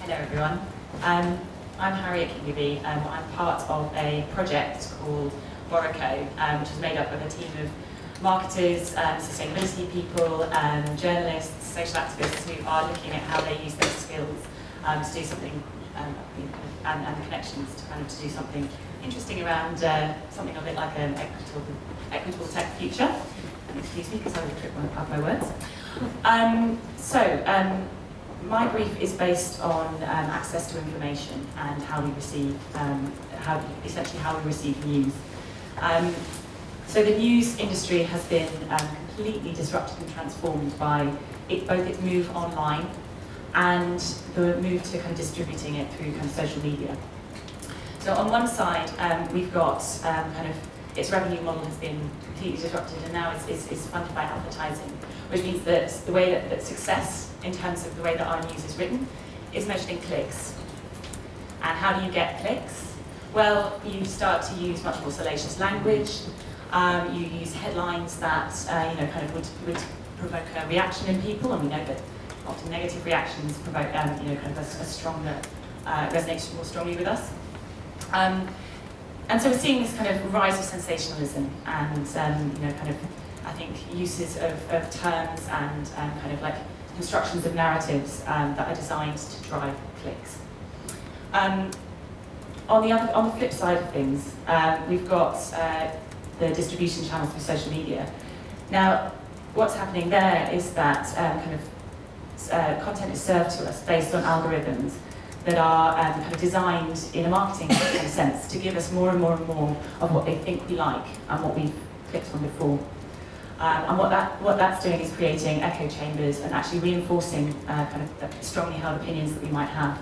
Hello everyone. I'm Harriet Kingerby. I'm part of a project called Boraco, which is made up of a team of marketers, sustainability people, journalists, social activists who are looking at how they use those skills to do something, and the connections to kind of to do something interesting around something a bit like an equitable tech future. And excuse me because I will trip up my words. My brief is based on access to information and how we receive, essentially how we receive news. So the news industry has been completely disrupted and transformed by both its move online and the move to kind of distributing it through kind of social media. So on one side, we've got its revenue model has been completely disrupted, and now it's funded by advertising, which means that the way that success, in terms of the way that our news is written, is measured in clicks. And how do you get clicks? Well, you start to use much more salacious language. You use headlines that would provoke a reaction in people, and we know that often negative reactions provoke a stronger resonate more strongly with us. And so we're seeing this kind of rise of sensationalism and I think uses of terms and kind of like constructions of narratives that are designed to drive clicks. On the flip side of things, we've got the distribution channels through social media. Now, what's happening there is that content is served to us based on algorithms that are kind of designed in a marketing sense to give us more and more and more of what they think we like and what we've clicked on before. And what that's doing is creating echo chambers and actually reinforcing kind of the strongly held opinions that we might have,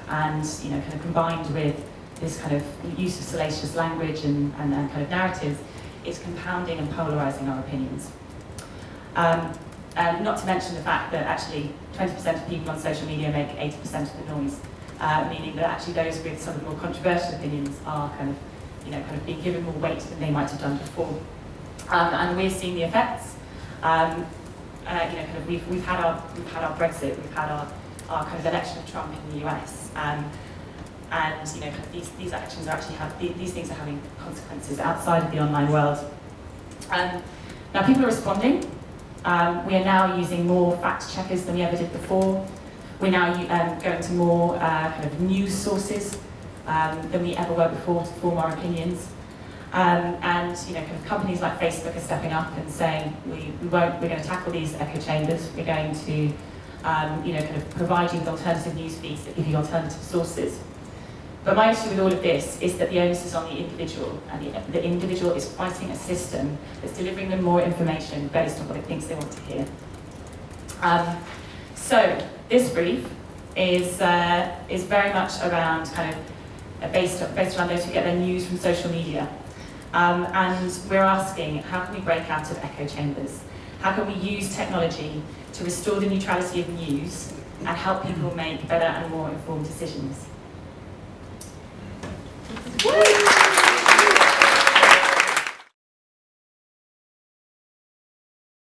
and kind of combined with this kind of use of salacious language and kind of narratives, it's compounding and polarizing our opinions. And not to mention the fact that actually 20% of people on social media make 80% of the noise, meaning that actually those with some of the more controversial opinions are kind of being given more weight than they might have done before. And we're seeing the effects. We've had our Brexit, we've had our kind of election of Trump in the US, these actions are actually these things are having consequences outside of the online world. Now people are responding. We are now using more fact checkers than we ever did before. We're now going to more kind of news sources than we ever were before to form our opinions. Kind of companies like Facebook are stepping up and saying we're going to tackle these echo chambers. We're going to kind of provide you with alternative news feeds that give you alternative sources. But my issue with all of this is that the onus is on the individual, and the individual is fighting a system that's delivering them more information based on what it thinks they want to hear. So this brief is very much around kind of based around those who get their news from social media. And we're asking, how can we break out of echo chambers? How can we use technology to restore the neutrality of news and help people make better and more informed decisions?